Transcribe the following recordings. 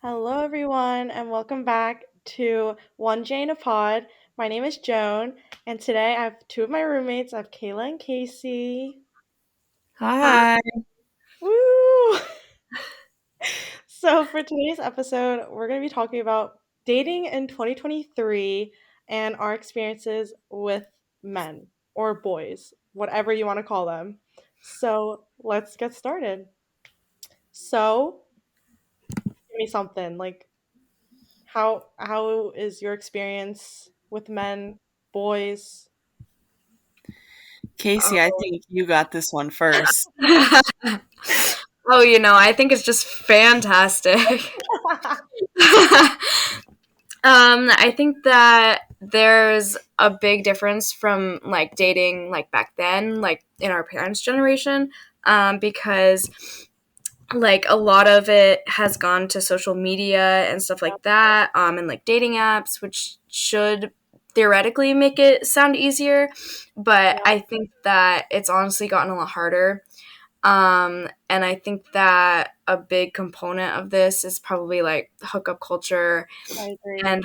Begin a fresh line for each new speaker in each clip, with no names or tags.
Hello, everyone, and welcome back to One Jane a Pod. My name is Joan, and today I have two of my roommates. I have Kayla and Kasey.
Hi.
Woo! So, for today's episode, we're going to be talking about dating in 2023 and our experiences with men or boys, whatever you want to call them. So, let's get started. So, give me something like how is your experience with men, boys?
Casey, I
Oh.
think you got this one first.
I think it's just fantastic. I think that there's a big difference from like dating like back then, like in our parents' generation, because like a lot of it has gone to social media and stuff
Yep,
like that, and like dating apps, which should theoretically make it sound easier, but
yep,
I think that it's honestly gotten a lot harder. And I think that a big component of this is probably like hookup culture
I agree.
and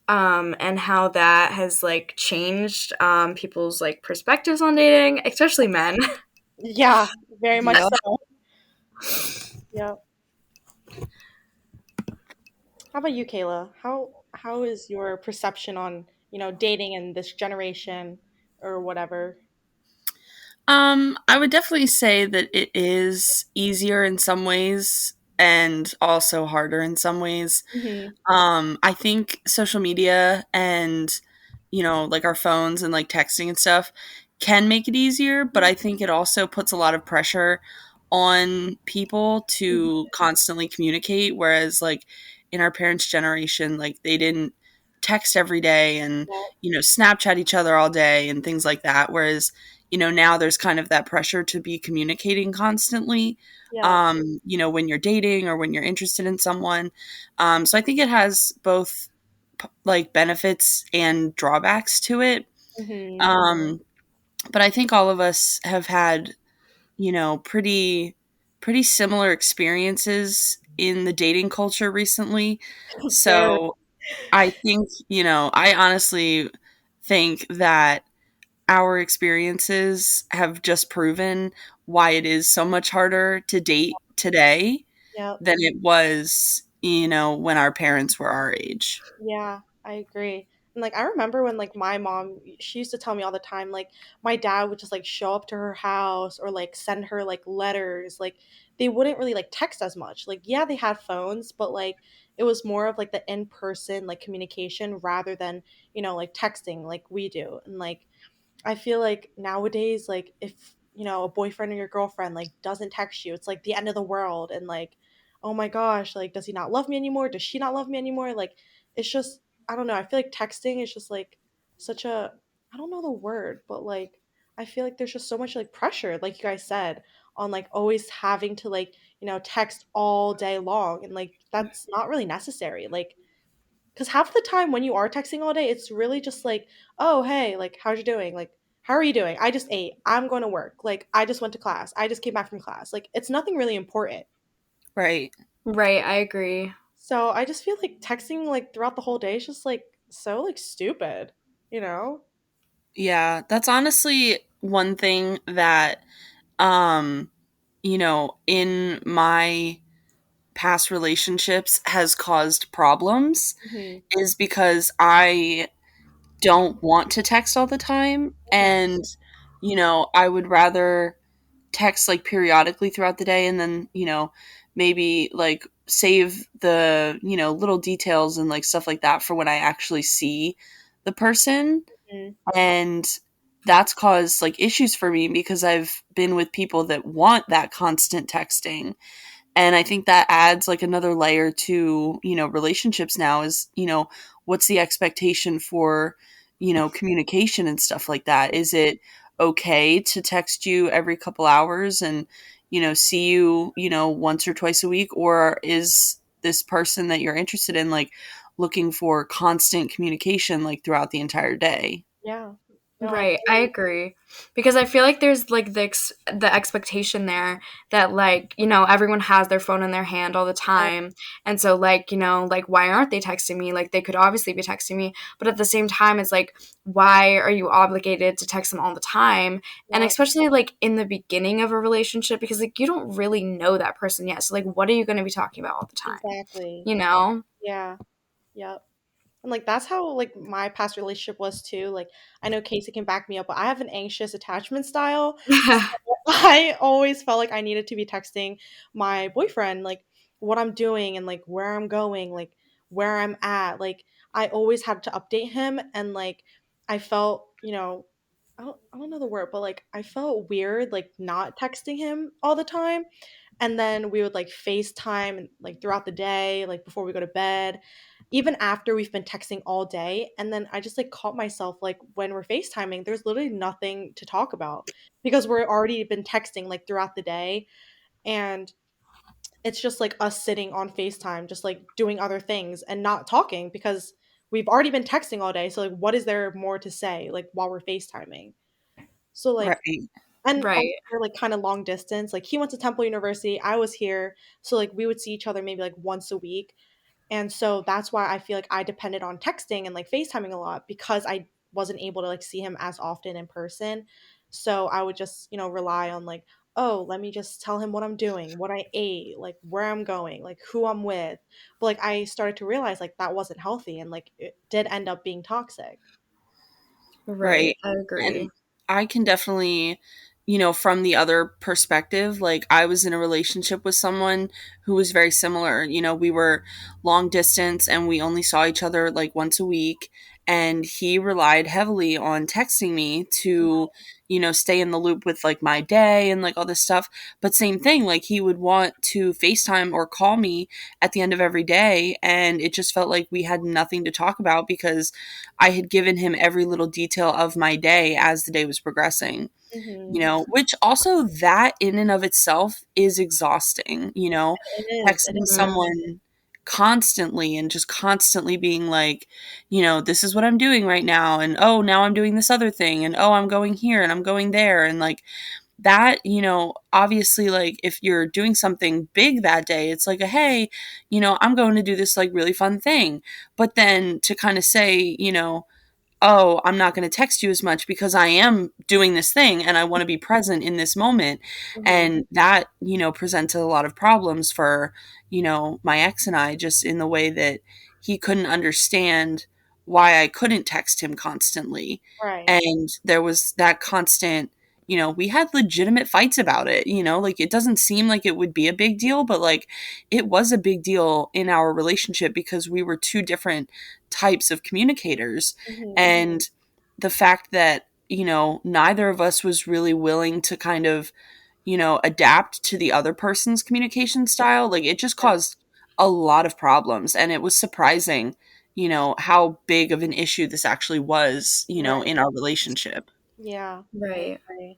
and how that has like changed people's like perspectives on dating, especially men.
Yeah, very much
Yep.
so. Yep. How about you, Kayla? How is your perception on, dating in this generation or whatever?
I would definitely say that it is easier in some ways and also harder in some ways.
Mhm.
I think social media and, like our phones and like texting and stuff can make it easier, but I think it also puts a lot of pressure on people
Mhm.
to constantly communicate. Whereas, like, in our parents' generation, like, they didn't text every day and,
Yep.
Snapchat each other all day and things like that. Whereas, now there's kind of that pressure to be communicating constantly,
Yep.
when you're dating or when you're interested in someone. So I think it has both like benefits and drawbacks to it.
Mhm.
Um, but I think all of us have had, pretty similar experiences in the dating culture recently.
Very.
So I think, I honestly think that our experiences have just proven why it is so much harder to date today
Yep.
than it was, when our parents were our age.
Yeah, I agree. And like I remember when like my mom, she used to tell me all the time like my dad would just like show up to her house or like send her like letters. Like they wouldn't really like text as much. Like yeah, they had phones, but like it was more of like the in-person like communication rather than, like texting like we do. And like I feel like nowadays, like if a boyfriend or your girlfriend like doesn't text you, it's like the end of the world, and like, oh my gosh, like does he not love me anymore? Does she not love me anymore? Like, it's just I don't know. I feel like texting is just like such a I don't know the word, but like I feel like there's just so much like pressure, like you guys said, on like always having to like text all day long, and like that's not really necessary. Like because half the time when you are texting all day, it's really just like, oh, hey, like, how's you doing? Like, how are you doing? I just ate. I'm going to work. Like, I just went to class. I just came back from class. Like, it's nothing really important.
Right.
Right, I agree.
So I just feel like texting like throughout the whole day is just like so like stupid, you know?
Yeah, that's honestly one thing that um in my past relationships has caused problems
Hmm.
is because I don't want to text all the time,
Hmm.
and I would rather text like periodically throughout the day, and then maybe like save the little details and like stuff like that for when I actually see the person.
Hmm.
And that's caused like issues for me because I've been with people that want that constant texting. And I think that adds like another layer to, relationships now is, what's the expectation for, communication and stuff like that? Is it okay to text you every couple hours and, see you, once or twice a week? Or is this person that you're interested in like looking for constant communication like throughout the entire day?
Yeah. No, I
Right, I
totally
agree. Because I feel like there's like the expectation there that like, everyone has their phone in their hand all the
agree.
time. And so like, like why aren't they texting me? Like they could obviously be texting me, but at the same time it's like why are you obligated to text them all the time? And
Yep,
especially like in the beginning of a relationship because like you don't really know that person yet. So like what are you going to be talking about all the time?
exactly.
You know?
Yeah, yep. And like that's how like my past relationship was too. Like I know Casey can back me up, but I have an anxious attachment style. So I always felt like I needed to be texting my boyfriend like what I'm doing and like where I'm going, like where I'm at. Like I always had to update him and like I felt, I don't know the word, but like I felt weird like not texting him all the time. And then we would like FaceTime like throughout the day, like before we go to bed, even after we've been texting all day. And then I just like caught myself like when we're FaceTiming, there's literally nothing to talk about because we're already been texting like throughout the day. And it's just like us sitting on FaceTime, just like doing other things and not talking because we've already been texting all day. So like what is there more to say like while we're FaceTiming? So like
Right.
and also
Right.
we're, like, kinda long distance, like, he went to Temple University, I was here, so, like, we would see each other maybe, like, once a week, and so that's why I feel like I depended on texting and, like, FaceTiming a lot because I wasn't able to, like, see him as often in person, so I would just, rely on, like, "Oh, let me just tell him what I'm doing, what I ate, like, where I'm going, like, who I'm with," but, like, I started to realize, like, that wasn't healthy and, like, it did end up being toxic.
Right.
Right.
I
And
agree.
I can definitely, from the other perspective, like I was in a relationship with someone who was very similar. We were long distance and we only saw each other like once a week. And he relied heavily on texting me to, stay in the loop with like my day and like all this stuff. But same thing, like he would want to FaceTime or call me at the end of every day. And it just felt like we had nothing to talk about because I had given him every little detail of my day as the day was progressing,
Mhm.
which also that in and of itself is exhausting,
It
texting
Mhm.
someone constantly and just constantly being like, this is what I'm doing right now. And oh, now I'm doing this other thing. And oh, I'm going here and I'm going there. And like, that, obviously, like if you're doing something big that day, it's like a hey, I'm going to do this like really fun thing. But then to kind of say, oh, I'm not going to text you as much because I am doing this thing and I want to be present in this moment.
Mhm.
And that, presented a lot of problems for, my ex and I, just in the way that he couldn't understand why I couldn't text him constantly.
Right.
And there was that constant, we had legitimate fights about it, like it doesn't seem like it would be a big deal, but like it was a big deal in our relationship because we were two different types of communicators.
Mhm.
And the fact that, neither of us was really willing to kind of, adapt to the other person's communication style, like it just
Right.
caused a lot of problems. And it was surprising, how big of an issue this actually was,
Right.
in our relationship.
Yeah, I
Right.
agree.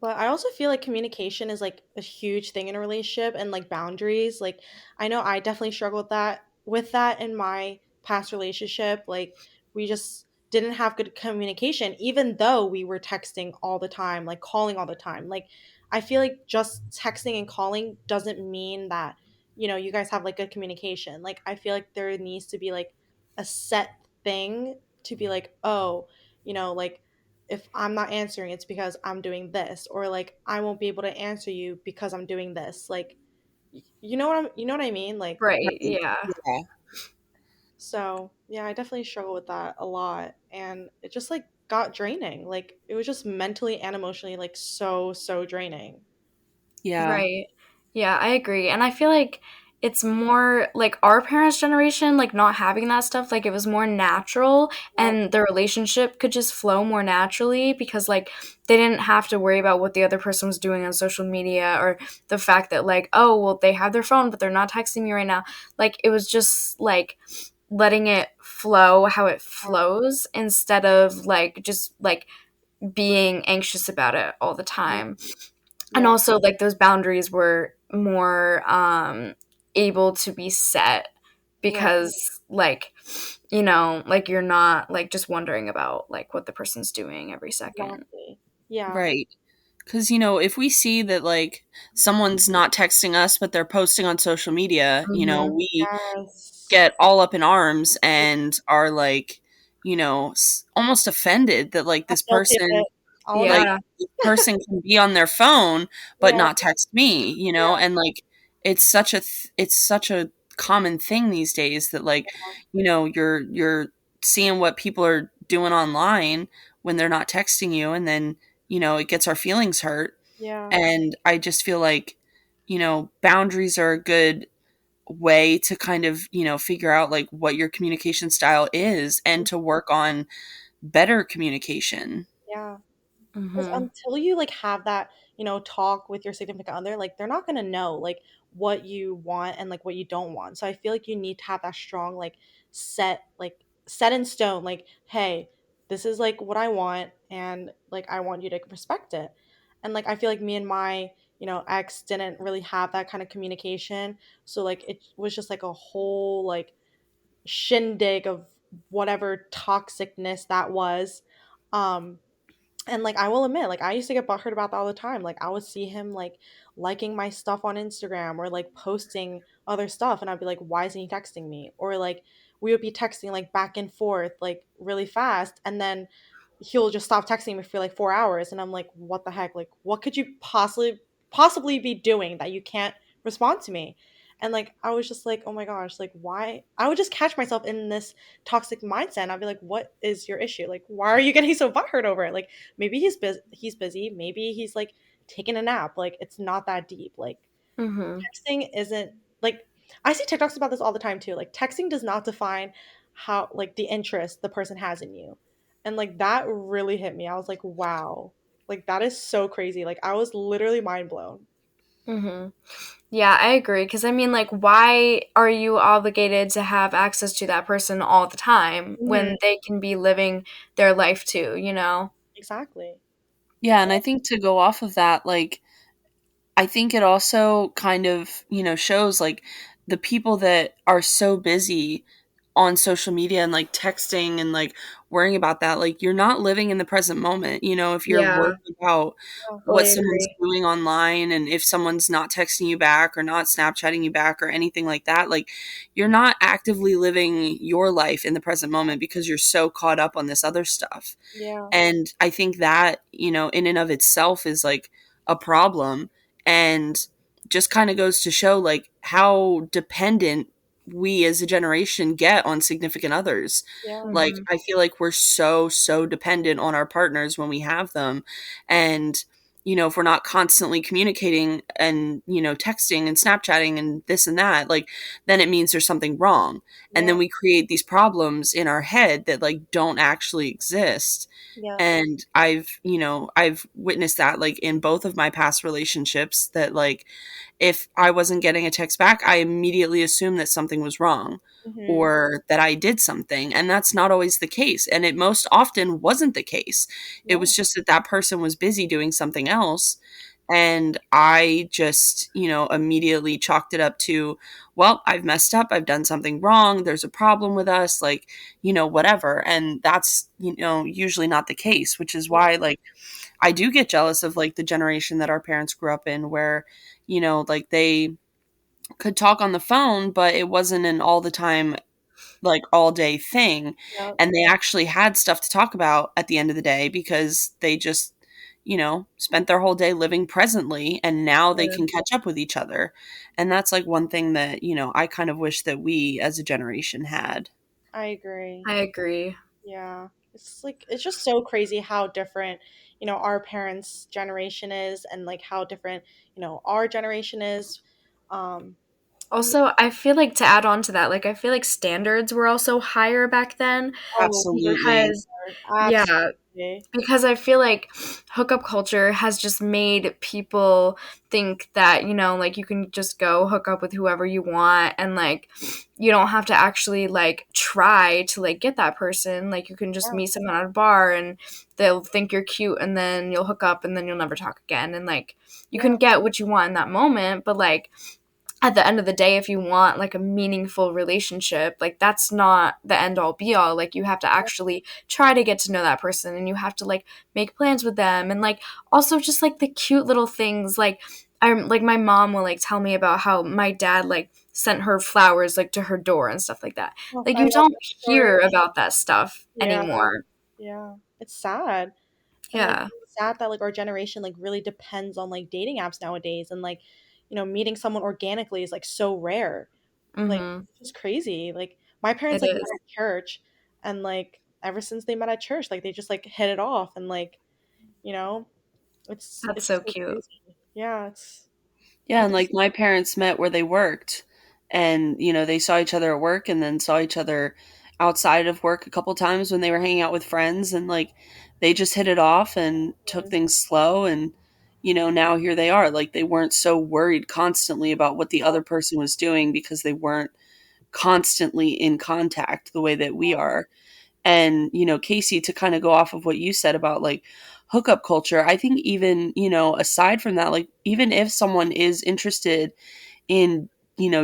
But I also feel like communication is like a huge thing in a relationship and like boundaries. Like I know I definitely struggled with that in my past relationship. Like we just didn't have good communication even though we were texting all the time, like calling all the time. Like I feel like just texting and calling doesn't mean that, you guys have like good communication. Like I feel like there needs to be like a set thing to be like, "Oh, like if I'm not answering, it's because I'm doing this, or like I won't be able to answer you because I'm doing this." Like, you know what I mean? Like,
Right.
Right.
Yeah.
Yeah.
so yeah, I definitely struggle with that a lot, and it just like got draining. Like, it was just mentally and emotionally like so draining.
Yeah.
Right. Yeah, I agree. And I feel like it's more like our parents' generation, like not having that stuff, like it was more natural
Yep.
and the relationship could just flow more naturally because like they didn't have to worry about what the other person was doing on social media or the fact that like, oh, well, they have their phone, but they're not texting me right now. Like it was just like letting it flow how it flows instead of like just like being anxious about it all the
Mhm.
time. And
Yep.
also like those boundaries were more able to be set
Right.
because like, you know, like you're not like just wondering about like what the person's doing every second.
Exactly. Yeah.
Right. Because, if we see that, like, someone's not texting us, but they're posting on social media,
Mhm.
we
Yes.
get all up in arms and are like, almost offended that, like,
I'm guilty of it all the
like,
Yeah.
this person can be on their phone but
Yeah,
not text me,
yeah,
and, like, it's such a common thing these days that, like, you're seeing what people are doing online when they're not texting you, and then, it gets our feelings hurt,
yeah,
and I just feel like, boundaries are a good way to kind of, figure out, like, what your communication style is and to work on better communication.
yeah. 'Cause
Mhm.
until you, like, have that, talk with your significant other, like, they're not gonna know, like, what you want and, like, what you don't want. So I feel like you need to have that strong, set in stone, like, "Hey, this is, like, what I want, and, like, I want you to respect it." And, like, I feel like me and my, ex didn't really have that kind of communication, so, like, it was just, like, a whole, like, shindig of whatever toxicness that was. Um and, like, I will admit, like, I used to get butthurt about that all the time. Like, I would see him, like, liking my stuff on Instagram or, like, posting other stuff, and I'd be like, "Why isn't he texting me?" Or, like, we would be texting, like, back and forth, like, really fast, and then he'll just stop texting me for, like, 4 hours, and I'm like, "What the heck? Like, what could you possibly be doing that you can't respond to me?" And, like, I was just like, "Oh my gosh, like, why?" I would just catch myself in this toxic mindset, and I'd be like, "What is your issue? Like, why are you getting so butthurt over it?" Like, maybe he's busy, maybe he's, like, taking a nap, like, it's not that deep, like,
Mhm.
texting isn't like, I see TikToks about this all the time too, like, texting does not define how like, the interest the person has in you, and, like, that really hit me, I was like, "Wow." Like, that is so crazy, like, I was literally mind blown.
Mhm. Yeah, I agree. Because I mean, like, why are you obligated to have access to that person all the time
Mhm,
when they can be living their life too, you know?
exactly.
Yeah, and I think to go off of that, like, I think it also kind of, shows like the people that are so busy on social media and like texting and like worrying about that, like you're not living in the present moment. If you're
Yeah,
worried about
Yeah,
what
fully
someone's
agree.
doing online and if someone's not texting you back or not Snapchatting you back or anything like that, like you're not actively living your life in the present moment because you're so caught up on this other stuff.
yeah,
And I think that, in and of itself is like a problem and just kind of goes to show like how dependent we as a generation get on significant others.
yeah,
Like
Mhm.
I feel like we're so dependent on our partners when we have them. And if we're not constantly communicating and, texting and Snapchatting and this and that, like then it means there's something wrong. And
yeah,
then we create these problems in our head that like don't actually exist.
yeah,
And I've witnessed that like in both of my past relationships that like if I wasn't getting a text back, I immediately assumed that something was wrong
mhm,
or that I did something. And that's not always the case. And it most often wasn't the case. It
yeah,
was just that that person was busy doing something else. And I just, immediately chalked it up to, well, I've messed up. I've done something wrong. There's a problem with us, like, whatever. And that's, usually not the case, which is
yeah,
why, like, I do get jealous of like the generation that our parents grew up in where, like they could talk on the phone, but it wasn't an all the time, like all day thing.
yeah,
And they actually had stuff to talk about at the end of the day because they just, spent their whole day living presently and now they
Yeah,
can catch up with each other. And that's like one thing that, I kind of wish that we as a generation had.
I agree.
I agree.
Yeah. It's like it's just so crazy how different, our parents' generation is and like how different, our generation is. Um and
Also, I feel like to add on to that, like, I feel like standards were also higher back then
oh, for
Absolutely.
because
sure.
yeah,
Absolutely.
because I feel like hookup culture has just made people think that, you know, like you can just go hook up with whoever you want and like you don't have to actually like try to like get that person. Like you can just
Yeah.
meet someone at a bar and they'll think you're cute and then you'll hook up and then you'll never talk again. And like you
Yeah.
can get what you want in that moment, but like at the end of the day, if you want like a meaningful relationship, like that's not the end all be all. Like you have to actually try to get to know that person, and you have to like make plans with them, and like also just like the cute little things. Like I'm like my mom will like tell me about how my dad like sent her flowers like to her door and stuff like that.
Oh,
Like
I
you
love
don't
that story.
hear about that stuff
Yeah,
anymore.
yeah. It's sad. And like
Yeah.
it's sad that like our generation like really depends on like dating apps nowadays and like, meeting someone organically is like so rare. Like
Mhm.
it's just crazy. Like my parents
It
like met
is.
at church and like ever since they met at church, like they just like hit it off and like, you know,
That's
it's
so
just so
cute.
crazy. Yeah,
Yeah, and
it's
like my parents met where they worked, and they saw each other at work and then saw each other outside of work a couple times when they were hanging out with friends, and like they just hit it off and took things slow, and now here they are. Like they weren't so worried constantly about what the other person was doing because they weren't constantly in contact the way that we are. And Casey, to kind of go off of what you said about like hookup culture, I think even aside from that, like even if someone is interested in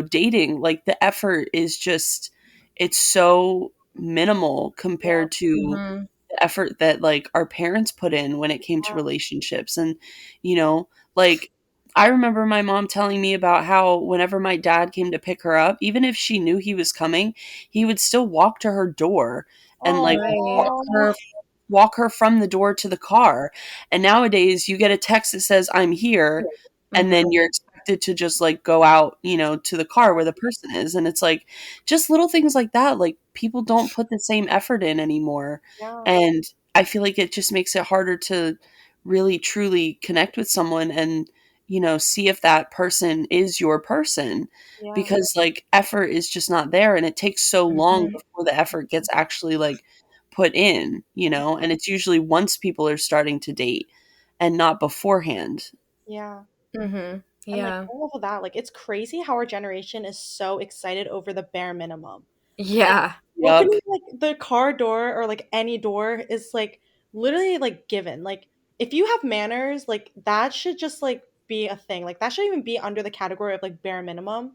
dating, like the effort is just, it's so minimal
yeah,
compared to
Mhm.
the effort that like our parents put in when it came to relationships. And you know like I remember my mom telling me about how whenever my dad came to pick her up, even if she knew he was coming, he would still walk to her door and like
Right.
oh,
walk her from the door to the car. And nowadays you get a text that says I'm here, and then
Mhm.
you're expected to just like go out, to the car where the person is. And it's like just little things like that. Like people don't put the same effort in anymore.
yeah,
And I feel like it just makes it harder to really truly connect with someone and, see if that person is your person,
yeah,
because like effort is just not there, and it takes so long
Mhm.
before the effort gets actually like put in, and it's usually once people are starting to date and not beforehand.
yeah.
Mhm.
And like
Yeah.
going off of that, like it's crazy how our generation is so excited over the bare minimum. Like
Yeah.
Yep.
opening like the car door or like any door is like literally like given. Like if you have manners, like that should just like be a thing. Like that should even be under the category of like bare minimum.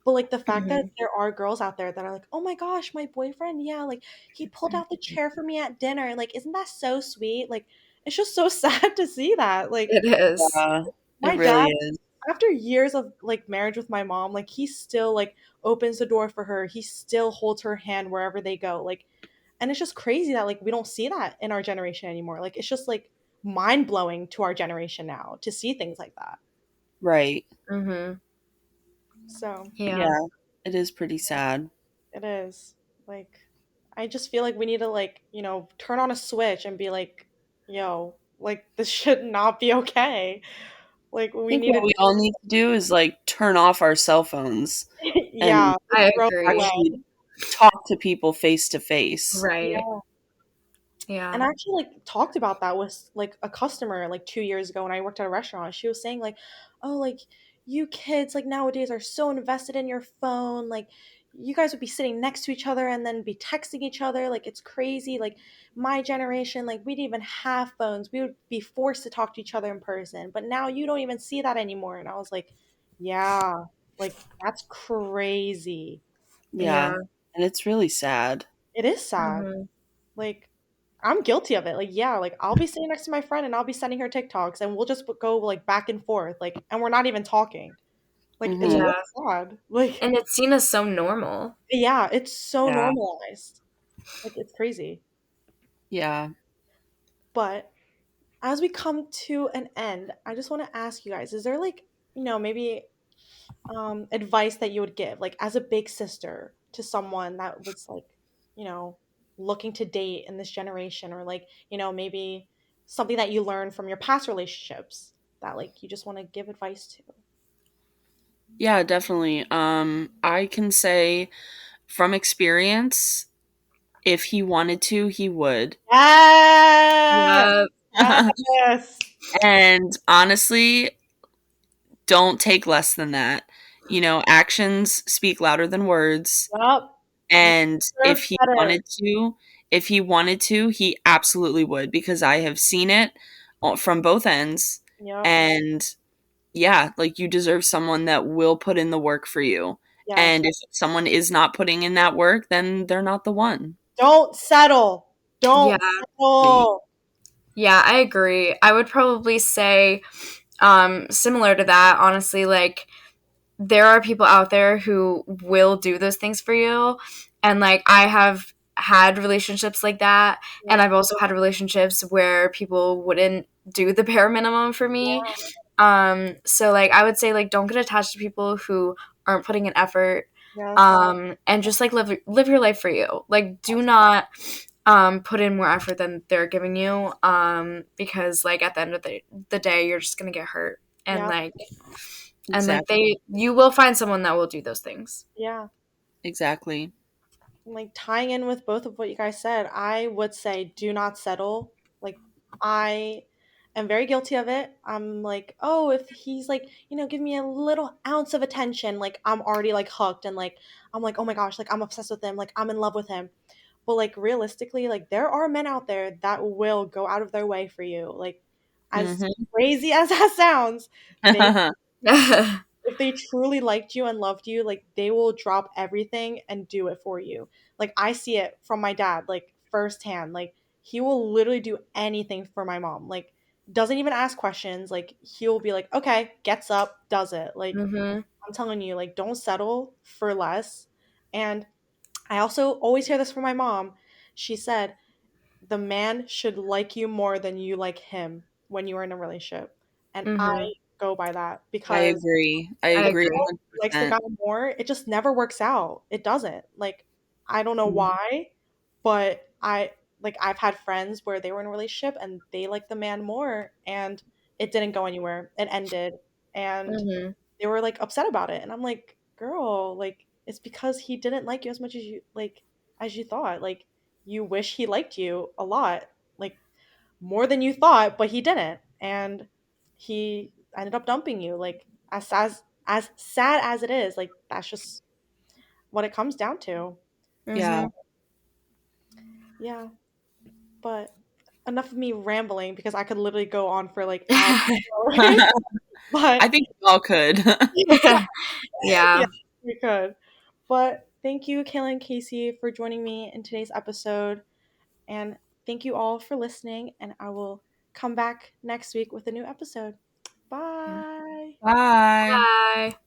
But like the fact that
Mhm.
there are girls out there that are like, "Oh my gosh, my boyfriend, yeah, like he pulled out the chair for me at dinner." Like, isn't that so sweet? Like it's just so sad to see that. Like
It is.
Yeah, it
my
really
dad
is.
after years of like marriage with my mom, like he still like opens the door for her. He still holds her hand wherever they go. Like and it's just crazy that like we don't see that in our generation anymore. Like it's just like mind blowing to our generation now to see things like that.
Right.
Mhm.
So
Yeah.
Yeah, it is pretty sad.
it is. Like I just feel like we need to like, turn on a switch and be like, yo, like this should not be okay. Like
I
we
think
need
what
to
we all need to do is like turn off our cell phones and
yeah, like
I
throw it
agree.
away.
actually talk to people face to face.
Right.
Yeah. And
Yeah.
I actually like talked about that with like a customer like 2 years ago when I worked at a restaurant. She was saying like, "Oh, like you kids like nowadays are so invested in your phone. Like you guys would be sitting next to each other and then be texting each other. Like it's crazy. Like my generation, like we didn't even have phones. We would be forced to talk to each other in person. But now you don't even see that anymore." And I was like, "Yeah, like that's crazy.
Yeah,
Yeah.
and it's really sad.
It is sad.
Mhm.
Like I'm guilty of it. Like, yeah, like I'll be sitting next to my friend and I'll be sending her TikToks and we'll just go like back and forth, like, and we're not even talking. Like, it's
Mhm.
really
Yeah.
sad. Like,
And it's seen as so normal.
yeah, it's so
Yeah.
normalized. Like, it's crazy.
Yeah.
But as we come to an end, I just want to ask you guys, is there like, maybe advice that you would give, like as a big sister to someone that was like, you know, looking to date in this generation, or like, maybe something that you learned from your past relationships that like you just want to give advice to?
Yeah, definitely. I can say from experience, if he wanted to, he would.
Yes.
Yeah.
Yes.
And honestly, don't take less than that. Actions speak louder than words.
Yep. You
And
deserve better.
if he wanted to, he absolutely would, because I have seen it from both ends.
Yep.
And yeah, like you deserve someone that will put in the work for you.
Yes.
And if someone is not putting in that work, then they're not the one.
Don't settle.
Yeah.
Don't settle.
Yeah, I agree. I would probably say similar to that, honestly, like there are people out there who will do those things for you. And like I have had relationships like that. And
Yeah.
I've also had relationships where people wouldn't do the bare minimum for me.
Yeah.
So like I would say like don't get attached to people who aren't putting an effort.
Yes.
And just like live your life for you. Like do not put in more effort than they're giving you. Because like at the end of the day you're just gonna get hurt. And
Yeah.
like
Exactly.
you will find someone that will do those things.
Yeah.
Exactly.
Like tying in with both of what you guys said, I would say do not settle. Like I am very guilty of it. I'm like, oh, if he's like, give me a little ounce of attention, like I'm already like hooked and like I'm like, oh my gosh, like I'm obsessed with him, like I'm in love with him. But like realistically, like there are men out there that will go out of their way for you. Like as
Hmm.
crazy as that sounds, they
Mhm.
if they truly liked you and loved you, like they will drop everything and do it for you. Like I see it from my dad, like firsthand. Like he will literally do anything for my mom. Like doesn't even ask questions. Like he'll be like, okay, gets up, does it. Like I'm telling you, like don't settle for less. And I also always hear this from my mom. She said, the man should like you more than you like him when you are in a relationship. And I
Mhm.
go by that
I
because
agree. I
I
agree
agree.
likes the
100%.
guy more, it just never works out. It doesn't. Like I don't know why, but I've had friends where they were in a relationship and they liked the man more and it didn't go anywhere. It ended and
Mhm.
they were like upset about it. And I'm like, girl, like it's because he didn't like you as much as you thought. Like you wish he liked you a lot. Like more than you thought, but he didn't. And he ended up dumping you. Like as sad as it is, like that's just what it comes down to. So
Yeah.
Mhm.
yeah, but enough of me rambling because I could literally go on for like hours. But
I think we all could.
yeah,
Yeah.
we could. But thank you, Kayla and Casey, for joining me in today's episode. And thank you all for listening. And I will come back next week with a new episode. Bye.
Bye.
Bye.